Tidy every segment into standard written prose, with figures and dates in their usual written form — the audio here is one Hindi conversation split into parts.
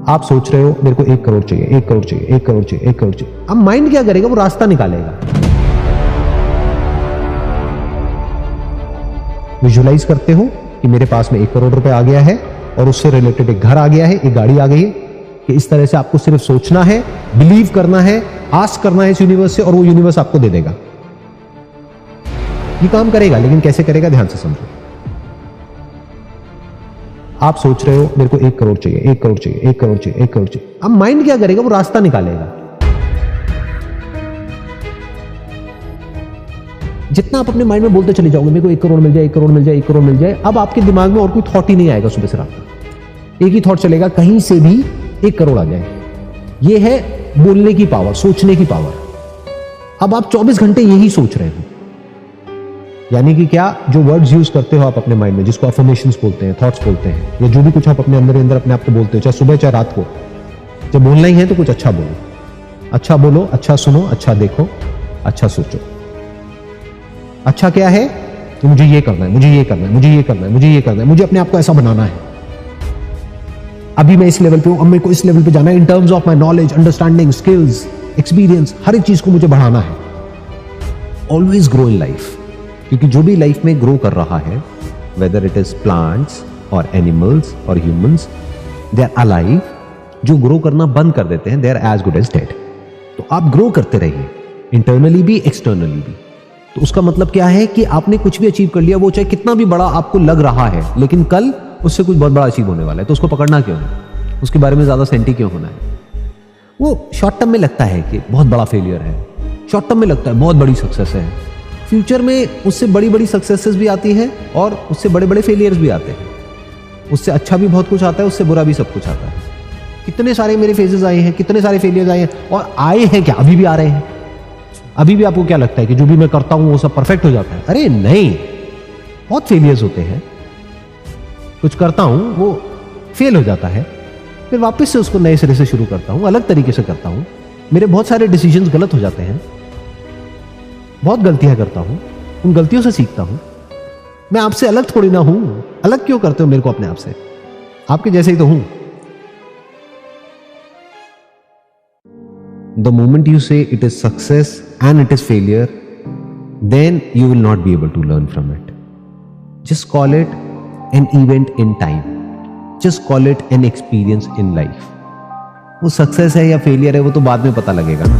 आप सोच रहे हो मेरे को 1 करोड़ चाहिए, 1 करोड़ चाहिए, 1 करोड़ चाहिए, 1 करोड़ चाहिए। अब माइंड क्या करेगा? वो रास्ता निकालेगा। विजुअलाइज करते हो कि मेरे पास में 1 करोड़ रुपए आ गया है और उससे रिलेटेड एक घर आ गया है, एक गाड़ी आ गई है, कि इस तरह से आपको सिर्फ सोचना है, बिलीव करना है, आस्क करना है इस यूनिवर्स से और वो यूनिवर्स आपको दे देगा। ये काम करेगा, लेकिन कैसे करेगा ध्यान से समझो। आप सोच रहे हो मेरे को 1 करोड़ चाहिए, 1 करोड़ चाहिए, 1 करोड़ चाहिए, 1 करोड़ चाहिए। अब माइंड क्या करेगा? वो रास्ता निकालेगा। जितना आप अपने माइंड में बोलते चले जाओगे मेरे को 1 करोड़ मिल जाए, 1 करोड़ मिल जाए, 1 करोड़ मिल जाए, अब आपके दिमाग में और कोई थॉट ही नहीं आएगा। सुबह से रात तक एक ही थॉट चलेगा, कहीं से भी 1 करोड़ आ जाए। यह है बोलने की पावर, सोचने की पावर। अब आप 24 घंटे यही सोच रहे हो, यानी कि क्या, जो वर्ड्स यूज करते हो आप अपने माइंड में, जिसको अफर्मेशंस बोलते हैं, थॉट्स बोलते हैं, या जो भी कुछ आप अपने अंदर अपने आप को बोलते हो, चाहे सुबह चाहे रात को, जब बोलना ही है तो कुछ अच्छा बोलो, अच्छा बोलो, अच्छा सुनो, अच्छा देखो, अच्छा सोचो। अच्छा क्या है? कि मुझे ये करना है, मुझे ये करना है, मुझे ये करना है, मुझे ये करना है, मुझे अपने आप को ऐसा बनाना है। अभी मैं इस लेवल पे हूं, अब मेरे को इस लेवल पे जाना है in terms of my knowledge, understanding, skills, experience, हर एक चीज को मुझे बढ़ाना है। ऑलवेज ग्रो इन लाइफ, क्योंकि जो भी लाइफ में ग्रो कर रहा है, वेदर इट इज प्लांट्स और एनिमल्स और ह्यूमंस, दे आर अलाइव। जो ग्रो करना बंद कर देते हैं, they are as good as dead. तो आप ग्रो करते रहिए, इंटरनली भी, एक्सटर्नली भी। तो उसका मतलब क्या है कि आपने कुछ भी अचीव कर लिया, वो चाहे कितना भी बड़ा आपको लग रहा है, लेकिन कल उससे कुछ बहुत बड़ा अचीव होने वाला है, तो उसको पकड़ना क्यों है? उसके बारे में ज्यादा सेंटी क्यों होना है? वो शॉर्ट टर्म में लगता है कि बहुत बड़ा फेलियर है, शॉर्ट टर्म में लगता है बहुत बड़ी सक्सेस है, फ्यूचर में उससे बड़ी बड़ी सक्सेसेस भी आती है और उससे बड़े बड़े फेलियर्स भी आते हैं। उससे अच्छा भी बहुत कुछ आता है, उससे बुरा भी सब कुछ आता है। कितने सारे मेरे फेजेस आए हैं, कितने सारे फेलियर्स आए हैं, और आए हैं क्या, अभी भी आ रहे हैं। अभी भी आपको क्या लगता है कि जो भी मैं करता हूं वो सब परफेक्ट हो जाता है? अरे नहीं, बहुत फेलियर्स होते हैं। कुछ करता हूं वो फेल हो जाता है, फिर वापस से उसको नए सिरे से शुरू करता हूं, अलग तरीके से करता हूं। मेरे बहुत सारे डिसीजंस गलत हो जाते हैं, बहुत गलतियां करता हूं, उन गलतियों से सीखता हूं। मैं आपसे अलग थोड़ी ना हूं। अलग क्यों करते हो मेरे को अपने आप से? आपके जैसे ही तो हूं। The moment you say it is success and it is failure, then you will not be able to learn from it. Just call it an event in time. Just call it an experience in life. वो सक्सेस है या फेलियर है वो तो बाद में पता लगेगा ना।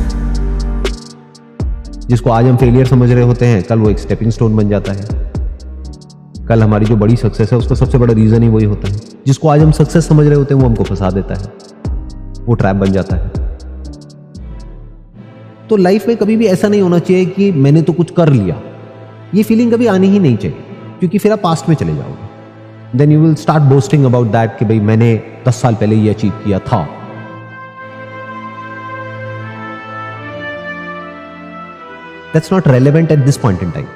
जिसको आज हम फेलियर समझ रहे होते हैं, कल वो एक स्टेपिंग स्टोन बन जाता है। कल हमारी जो बड़ी सक्सेस है उसका सबसे बड़ा रीजन ही वही होता है। जिसको आज हम सक्सेस समझ रहे होते हैं वो हमको फंसा देता है, वो ट्रैप बन जाता है। तो लाइफ में कभी भी ऐसा नहीं होना चाहिए कि मैंने तो कुछ कर लिया। ये फीलिंग कभी आनी ही नहीं चाहिए, क्योंकि फिर आप पास्ट में चले जाओगे। Then you will start boasting about that कि भाई मैंने 10 साल पहले ये अचीव किया था। That's not relevant at this point in time.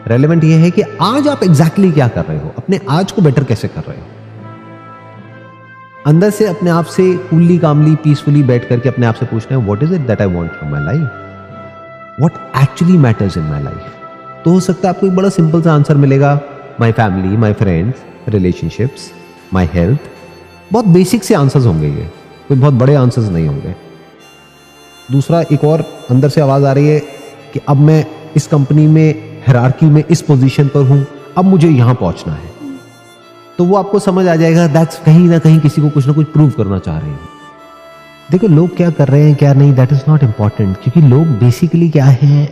Relevant ये है कि आज आप एग्जैक्टली क्या कर रहे हो, अपने आज को बेटर कैसे कर रहे हो। अंदर से अपने आप से कूलली कामली पीसफुली बैठ करके अपने आप से पूछना है, what is it that I want from my life, what actually matters in my life. तो हो सकता है आपको एक बड़ा सिंपल सा आंसर मिलेगा, my family, my friends, relationships, my health. बहुत बेसिक से आंसर्स होंगे, ये कोई बहुत बड़े आंसर्स नहीं होंगे। दूसरा, एक और अंदर से आवाज आ रही है कि अब मैं इस कंपनी में हायरार्की में इस पोजीशन पर हूं, अब मुझे यहां पहुंचना है। तो वो आपको समझ आ जाएगा दैट्स कहीं ना कहीं किसी को कुछ ना कुछ प्रूव करना चाह रहे हैं। देखो लोग क्या कर रहे हैं क्या नहीं, दैट इज नॉट इंपॉर्टेंट, क्योंकि लोग बेसिकली क्या है,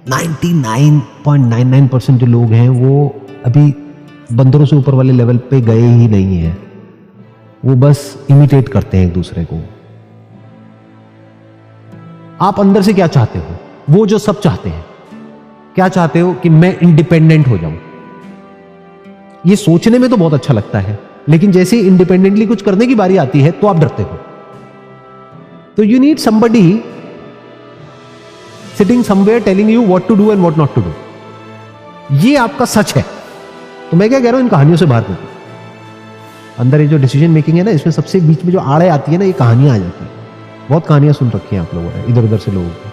99.99% जो लोग हैं वो अभी बंदरों से ऊपर वाले लेवल पे गए ही नहीं है। वो बस इमिटेट करते हैं एक दूसरे को। आप अंदर से क्या चाहते हो? वो जो सब चाहते हैं। क्या चाहते हो? कि मैं इंडिपेंडेंट हो जाऊं। ये सोचने में तो बहुत अच्छा लगता है, लेकिन जैसे ही इंडिपेंडेंटली कुछ करने की बारी आती है तो आप डरते हो। तो you need somebody sitting somewhere telling you what to do and what not to do. ये आपका सच है। तो मैं क्या कह रहा हूं, इन कहानियों से बाहर निकलो। अंदर ये जो डिसीजन मेकिंग है ना, इसमें सबसे बीच में जो आड़े आती है ना, ये कहानियां आ जाती है। बहुत कहानियां सुन रखी हैं आप लोगों ने इधर उधर से लोगों की,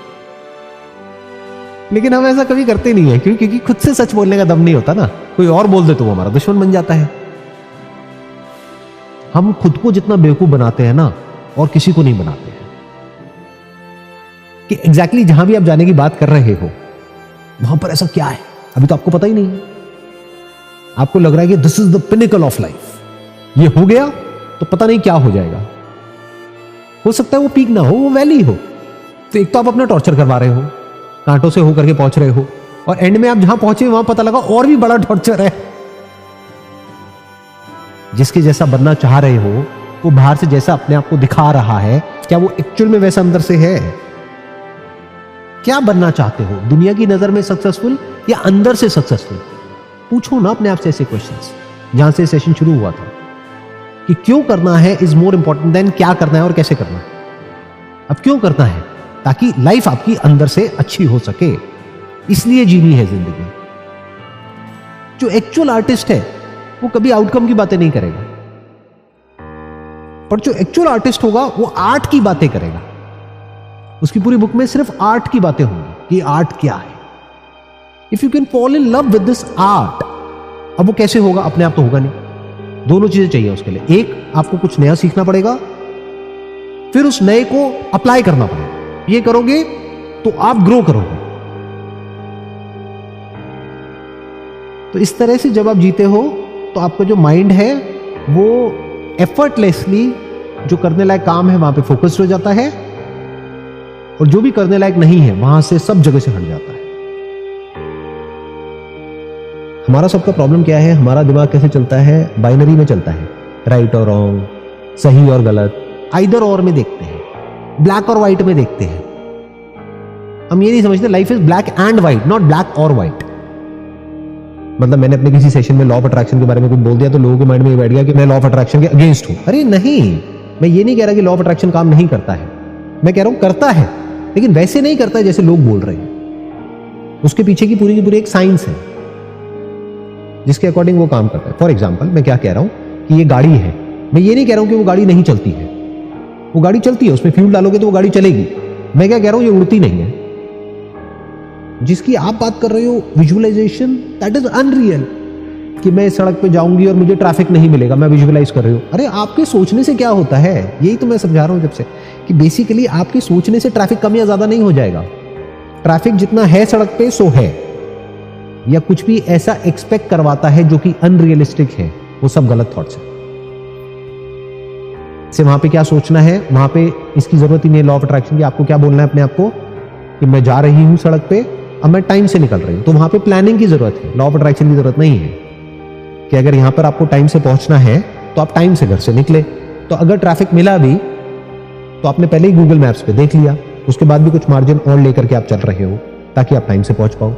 लेकिन हम ऐसा कभी करते नहीं है। क्यों? क्योंकि खुद से सच बोलने का दम नहीं होता ना। कोई और बोल दे तो वो हमारा दुश्मन बन जाता है। हम खुद को जितना बेवकूफ बनाते हैं ना, और किसी को नहीं बनाते हैं। कि एग्जैक्टली जहां भी आप जाने की बात कर रहे हो वहां पर ऐसा क्या है अभी तो आपको पता ही नहीं है। आपको लग रहा है कि this is the pinnacle of life, ये हो गया तो पता नहीं क्या हो जाएगा। हो सकता है वो पीक ना हो, वो वैली हो। तो एक तो आप अपना टॉर्चर करवा रहे हो, कांटों से होकर के पहुंच रहे हो, और एंड में आप जहां पहुंचे वहां पता लगा और भी बड़ा टॉर्चर है। जिसके जैसा बनना चाह रहे हो, वो बाहर से जैसा अपने आप को दिखा रहा है, क्या वो एक्चुअल में वैसा अंदर से है? क्या बनना चाहते हो, दुनिया की नजर में सक्सेसफुल या अंदर से सक्सेसफुल? पूछो ना अपने आप से ऐसे क्वेश्चंस। जहां से सेशन शुरू हुआ था कि क्यों करना है इज मोर इंपॉर्टेंट देन क्या करना है और कैसे करना है। अब क्यों करना है? ताकि लाइफ आपकी अंदर से अच्छी हो सके, इसलिए जीनी है जिंदगी। जो एक्चुअल आर्टिस्ट है वो कभी आउटकम की बातें नहीं करेगा, पर जो एक्चुअल आर्टिस्ट होगा वो आर्ट की बातें करेगा। उसकी पूरी बुक में सिर्फ आर्ट की बातें होंगी कि आर्ट क्या है। If you can fall in love with this art, अब वो कैसे होगा? अपने आप तो होगा नहीं। दोनों चीजें चाहिए उसके लिए। एक, आपको कुछ नया सीखना पड़ेगा, फिर उस नए को अप्लाई करना पड़ेगा। ये करोगे तो आप ग्रो करोगे। तो इस तरह से जब आप जीते हो तो आपका जो माइंड है वो एफर्टलेसली जो करने लायक काम है वहां पे फोकस्ड हो जाता है, और जो भी करने लायक नहीं है वहां से सब जगह से हट जाता है। हमारा सबका प्रॉब्लम क्या है? हमारा दिमाग कैसे चलता है? बाइनरी में चलता है, राइट और रॉन्ग, सही और गलत, आइदर और में देखते हैं, ब्लैक और व्हाइट में देखते हैं। हम ये नहीं समझते life is black and white, not black और व्हाइट। मतलब मैंने अपने किसी सेशन में लॉ ऑफ अट्रैक्शन के बारे में कुछ बोल दिया तो लोगों के माइंड में ये बैठ गया कि मैं लॉ ऑफ अट्रैक्शन के अगेंस्ट हूं। अरे नहीं, मैं ये नहीं कह रहा कि लॉ ऑफ अट्रैक्शन काम नहीं करता है। मैं कह रहा हूं करता है, लेकिन वैसे नहीं करता है जैसे लोग बोल रहे हैं। उसके पीछे की पूरी एक साइंस है जिसके अकॉर्डिंग वो काम करता है। फॉर एग्जाम्पल, मैं क्या कह रहा हूं कि ये गाड़ी है, मैं ये नहीं कह रहा हूं कि वो गाड़ी नहीं चलती है। वो गाड़ी चलती है, उसमें फ्यूल डालोगे तो वो गाड़ी चलेगी। मैं क्या कह रहा हूं, ये उड़ती नहीं है। जिसकी आप बात कर रहे हो विजुअलाइजेशन, दैट इज अनरियल। कि मैं सड़क पे जाऊंगी और मुझे ट्रैफिक नहीं मिलेगा, मैं विजुअलाइज कर रही हूं। अरे आपके सोचने से क्या होता है, यही तो मैं समझा रहा हूं जब से, कि बेसिकली आपके सोचने से ट्रैफिक कम या ज्यादा नहीं हो जाएगा। ट्रैफिक जितना है सड़क पे सो है, या कुछ भी ऐसा एक्सपेक्ट करवाता है जो कि अनरियलिस्टिक है, वो सब गलत थॉट्स है। से वहां पे क्या सोचना है, वहां पे इसकी जरूरत ही नहीं है लॉ ऑफ अट्रैक्शन की। आपको क्या बोलना है अपने आप को कि मैं जा रही हूं सड़क पे, अब मैं टाइम से निकल रही हूं। तो वहां पे प्लानिंग की जरूरत है, लॉ ऑफ अट्रैक्शन की जरूरत नहीं है कि अगर यहां पर आपको टाइम से पहुंचना है तो आप टाइम से घर से निकले। तो अगर ट्रैफिक मिला भी तो आपने पहले ही गूगल मैप्स पे देख लिया, उसके बाद भी कुछ मार्जिन और लेकर के आप चल रहे हो ताकि आप टाइम से पहुंच पाओ।